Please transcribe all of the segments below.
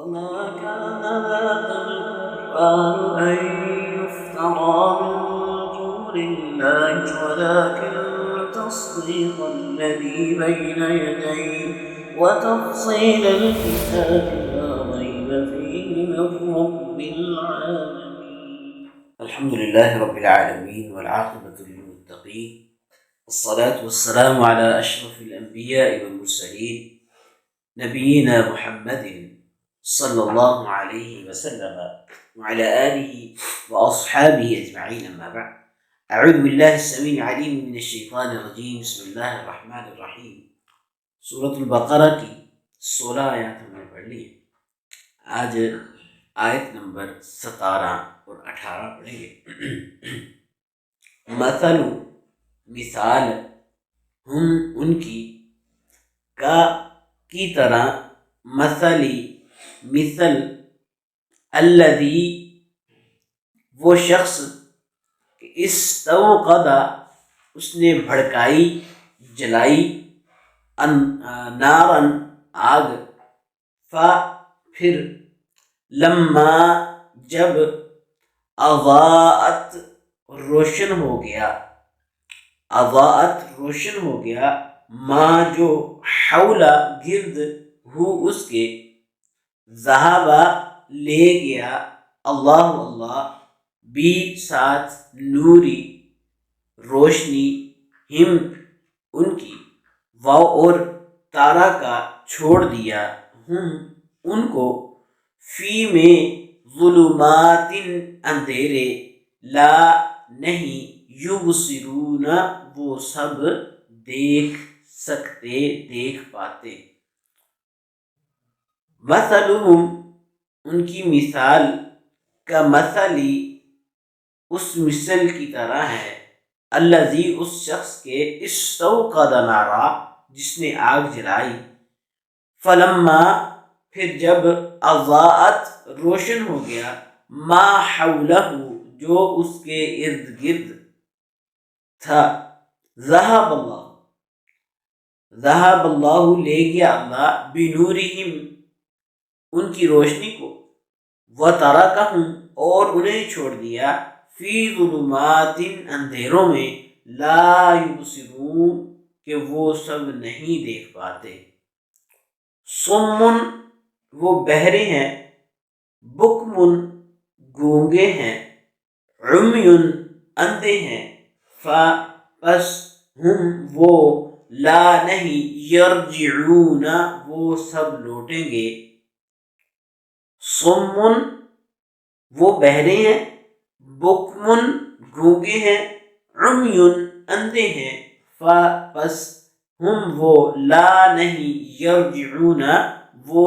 وما كان هذا القرآن أن يفترى من دون الله ولكن تصديق الذي بين يديه وتفصيل الكتاب لا ريب فيه من رب العالمين. الحمد لله رب العالمين والعاقبة للمتقين والصلاة والسلام على أشرف الأنبياء والمرسلين نبينا محمد صلی اللہ علیہ وسلم وعلى آلہ وأصحابہ اجمعین. اما بعد، اعوذ باللہ السمیع العلیم من الشیطان الرجیم. بسم اللہ الرحمن الرحیم. سورۃ البقرہ کی 16 آیات ہم نے پڑھ لی. آج آیت نمبر 17 اور 18 پڑھیں گے. مثل، مثال، ہم ان کی، کی طرح، مثلی، مثل، الذی، وہ شخص، استوقد، اس نے بھڑکائی، جلائی، نارن، آگ، پھر، لما، جب، اضاءت، روشن ہو گیا، اضاءت، روشن ہو گیا، ما، جو، حولا، گرد، ہو، اس کے، ذہب، لے گیا، اللہ، اللہ، بھی، ساتھ، نوری، روشنی، ہم، ان کی، واو، اور تارا کا چھوڑ دیا، ہم، ان کو، فی، میں، ظلمات، اندھیرے، لا، نہیں، یبصرون، وہ سب دیکھ سکتے، دیکھ پاتے. مثلہم، ان کی مثال، کمثلی، اس مثل کی طرح ہے، الذی، اس شخص کے، استوقد نارا، جس نے آگ جلائی، فلما، پھر جب، اضاءت، روشن ہو گیا، ما حولہ، جو اس کے ارد گرد تھا، ذہب اللہ، ذہب اللہ، لے گیا اللہ، بنورہم، ان کی روشنی کو، وترکہم، اور انہیں چھوڑ دیا، فی ظلمات، اندھیروں میں، لا یبصرون، کہ وہ سب نہیں دیکھ پاتے. صم، وہ بہرے ہیں، بکم، گونگے ہیں، عمی، اندھے ہیں، پس، ہم، وہ، لا، نہیں، یرجعون، وہ سب لوٹیں گے. صم، وہ بہرے ہیں، بکم، گونگے ہیں، عمی، اندھے ہیں، پس، ہم، وہ، لا، نہیں، یرجعون، وہ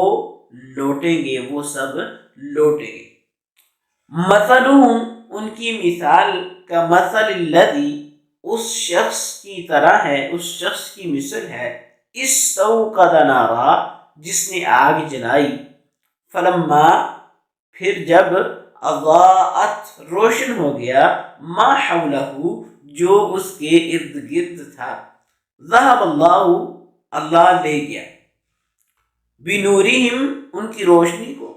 لوٹیں گے، وہ سب لوٹیں گے. مثلہم، ان کی مثال، کمثل الذی، اس شخص کی طرح ہے، اس شخص کی مثل ہے، استوقد نارا، جس نے آگ جلائی، فلما، پھر جب، اضاءت، روشن ہو گیا، ما حولہ، جو اس کے ارد گرد تھا، ذہب اللہ، اللہ لے گیا، بنورہم، ان کی روشنی کو،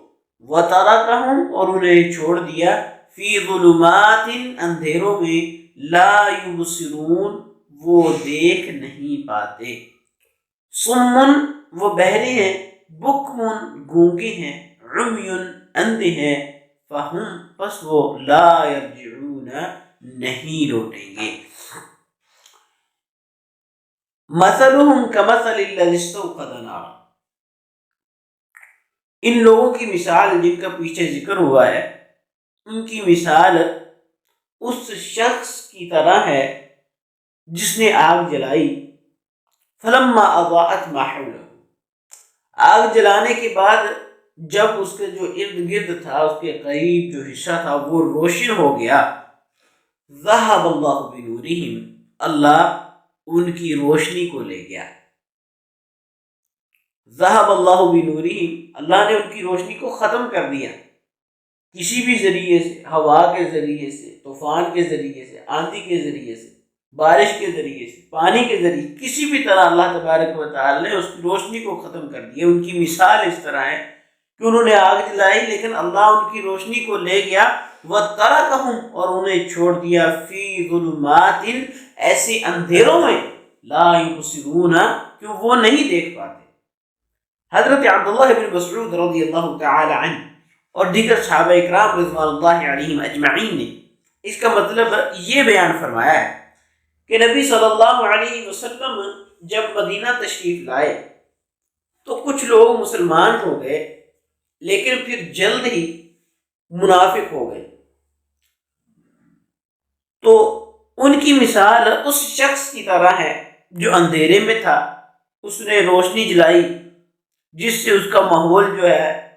وترکہم، اور انہیں چھوڑ دیا، فی ظلمات، اندھیروں میں، لا یبصرون، وہ دیکھ نہیں پاتے. صم، وہ بہرے ہیں، بکم، گونگے ہیں، عمی، اندھے ہیں، فہم، پس وہ، لا یرجعون، نہیں لوٹیں گے. مثلہم کمثل الذی استوقد نارا، ان لوگوں کی مثال جن کا پیچھے ذکر ہوا ہے، ان کی مثال اس شخص کی طرح ہے جس نے آگ جلائی، فلما اضاءت ما حولہ، آگ جلانے کے بعد جب اس کے جو ارد گرد تھا، اس کے قریب جو حصہ تھا، وہ روشن ہو گیا، ذہب اللہ بنورہم، اللہ ان کی روشنی کو لے گیا. ذہب اللہ بنورہم، اللہ نے ان کی روشنی کو ختم کر دیا، کسی بھی ذریعے سے، ہوا کے ذریعے سے، طوفان کے ذریعے سے، آندھی کے ذریعے سے، بارش کے ذریعے سے، پانی کے ذریعے، کسی بھی طرح اللہ تبارک و تعالی نے اس کی روشنی کو ختم کر دیا. ان کی مثال اس طرح ہے کہ انہوں نے آگ جلائی لیکن اللہ ان کی روشنی کو لے گیا، وَتَرَكَهُمْ اور انہیں چھوڑ دیا، فِي ظُلُمَاتٍ ایسے اندھیروں میں، لا يبصرون کہ وہ نہیں دیکھ پاتے۔ حضرت عبداللہ بن مسعود رضی اللہ تعالی عنہ اور دیگر صحابہ اکرام رضوان اللہ علیہم اجمعین نے اس کا مطلب یہ بیان فرمایا ہے کہ نبی صلی اللہ علیہ وسلم جب مدینہ تشریف لائے تو کچھ لوگ مسلمان ہو گئے لیکن پھر جلد ہی منافق ہو گئے۔ تو ان کی مثال اس شخص کی طرح ہے جو اندھیرے میں تھا، اس نے روشنی جلائی جس سے اس کا ماحول جو ہے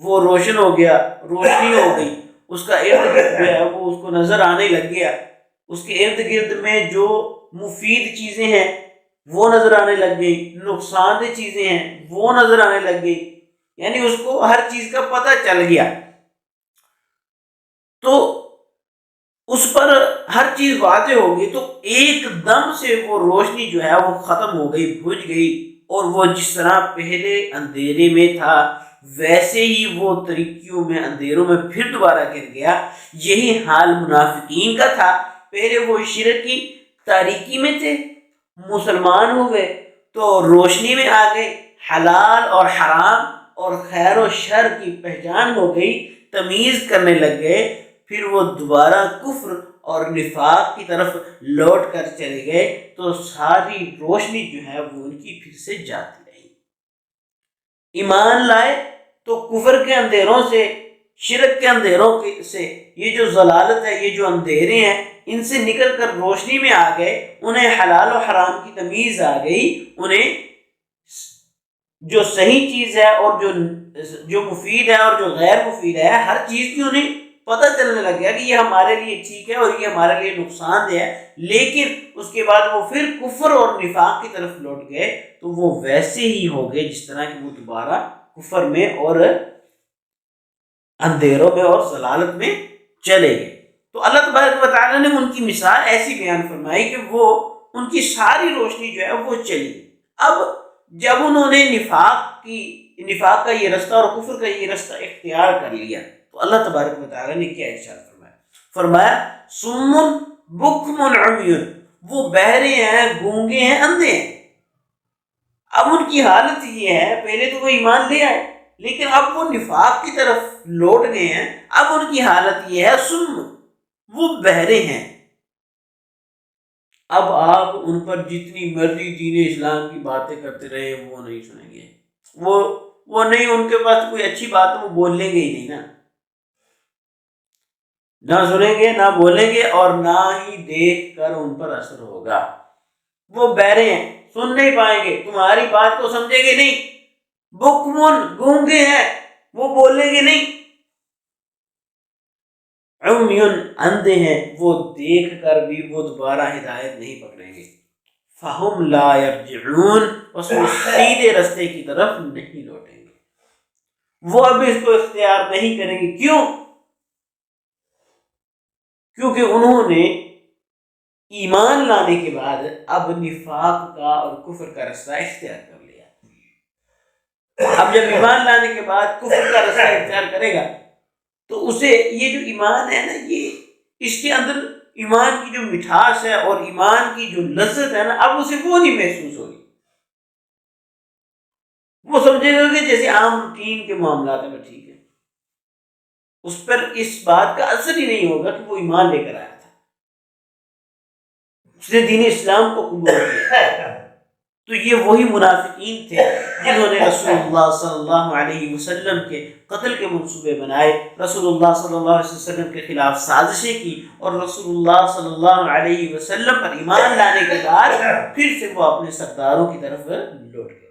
وہ روشن ہو گیا، روشنی ہو گئی، اس کا ارد گرد جو ہے وہ اس کو نظر آنے لگ گیا، اس کے ارد گرد میں جو مفید چیزیں ہیں وہ نظر آنے لگ گئی، نقصان دہ چیزیں ہیں وہ نظر آنے لگ گئی، یعنی اس کو ہر چیز کا پتہ چل گیا، تو اس پر ہر چیز واضح ہو گئی، تو ایک دم سے وہ روشنی جو ہے وہ ختم ہو گئی، بجھ گئی، اور وہ جس طرح پہلے اندھیرے میں تھا ویسے ہی وہ تاریکیوں میں اندھیروں میں پھر دوبارہ گر گیا۔ یہی حال منافقین کا تھا، پہلے وہ شرک کی تاریکی میں تھے، مسلمان ہو گئے تو روشنی میں آ گئے، حلال اور حرام اور خیر و شر کی پہچان ہو گئی، تمیز کرنے لگ گئے، پھر وہ دوبارہ کفر اور نفاق کی طرف لوٹ کر چلے گئے، تو ساری روشنی جو ہے وہ ان کی پھر سے جاتی رہی۔ ایمان لائے تو کفر کے اندھیروں سے، شرک کے اندھیروں سے، یہ جو ضلالت ہے، یہ جو اندھیرے ہیں، ان سے نکل کر روشنی میں آ گئے، انہیں حلال و حرام کی تمیز آ گئی، انہیں جو صحیح چیز ہے اور جو مفید ہے اور جو غیر مفید ہے، ہر چیز کی انہیں پتہ چلنے لگ گیا کہ یہ ہمارے لیے ٹھیک ہے اور یہ ہمارے لیے نقصان دہ ہے، لیکن اس کے بعد وہ پھر کفر اور نفاق کی طرف لوٹ گئے، تو وہ ویسے ہی ہو گئے جس طرح کہ وہ دوبارہ کفر میں اور اندھیروں میں اور ضلالت میں چلے گئے۔ تو اللہ تبارک و تعالیٰ نے ان کی مثال ایسی بیان فرمائی کہ وہ ان کی ساری روشنی جو ہے وہ چلی۔ اب جب انہوں نے نفاق کا یہ رستہ اور کفر کا یہ رستہ اختیار کر لیا تو اللہ تبارک و تعالیٰ نے کیا ارشاد فرمایا سمن بکم عمی، وہ بہرے ہیں، گونگے ہیں، اندھے ہیں۔ اب ان کی حالت یہ ہے، پہلے تو وہ ایمان لے آئے لیکن اب وہ نفاق کی طرف لوٹ گئے ہیں، اب ان کی حالت یہ ہے سم، وہ بہرے ہیں۔ اب آپ ان پر جتنی مرضی دین اسلام کی باتیں کرتے رہے وہ نہیں سنیں گے، وہ نہیں، ان کے پاس کوئی اچھی بات وہ بولیں گے ہی نہیں نا، نہ سنیں گے، نہ بولیں گے، اور نہ ہی دیکھ کر ان پر اثر ہوگا۔ وہ بہرے ہیں، سن نہیں پائیں گے، تمہاری بات کو سمجھیں گے نہیں، بکمن، گونگے ہیں، وہ بولیں گے نہیں، عمیٌ، اندھے ہیں، وہ دیکھ کر بھی وہ دوبارہ ہدایت نہیں پکڑیں گے، فہم لا یرجعون، اس کو سیدھے رستے کی طرف نہیں لوٹیں گے، وہ اب اس کو اختیار نہیں کریں گے۔ کیوں؟ کیونکہ انہوں نے ایمان لانے کے بعد اب نفاق کا اور کفر کا رستہ اختیار کر لیا۔ اب جب ایمان لانے کے بعد کفر کا رستہ اختیار کرے گا تو اسے یہ جو ایمان ہے نا، یہ اس کے اندر ایمان کی جو مٹھاس ہے اور ایمان کی جو لذت ہے نا، اب اسے وہ نہیں محسوس ہوگی، وہ سمجھے گا کہ جیسے عام روٹین کے معاملات میں ٹھیک ہے، اس پر اس بات کا اثر ہی نہیں ہوگا کہ وہ ایمان لے کر آیا تھا، اس نے دین اسلام کو قبول کیا۔ تو یہ وہی منافقین تھے جنہوں نے رسول اللہ صلی اللہ علیہ وسلم کے قتل کے منصوبے بنائے، رسول اللہ صلی اللہ علیہ وسلم کے خلاف سازشیں کی، اور رسول اللہ صلی اللہ علیہ وسلم پر ایمان لانے کے بعد پھر سے وہ اپنے سرداروں کی طرف لوٹ گئے۔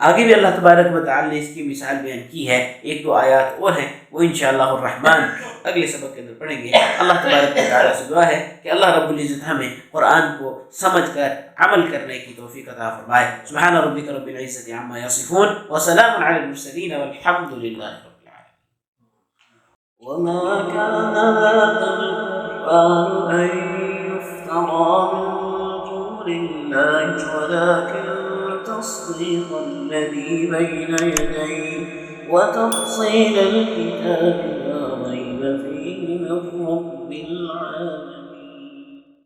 آگے بھی اللہ تبارک و تعالی نے اس کی مثال بیان کی ہے، ایک دو آیات اور ہیں، وہ انشاءاللہ الرحمن اگلے سبق کے اندر پڑھیں گے۔ اللہ تبارک و تعالی سے دعا ہے کہ اللہ رب العزت ہمیں قرآن کو سمجھ کر عمل کرنے کی توفیق عطا فرمائے۔ سبحان ربک رب العزت عما یصفون وسلام علی المرسلین والحمد للہ رب العالمین۔ وما كان هذا القرآن أن يفترى من دون الله ولكن وتصديق الذي بين يديه وتفصيل الكتاب لا ريب فيه من رب العالمين.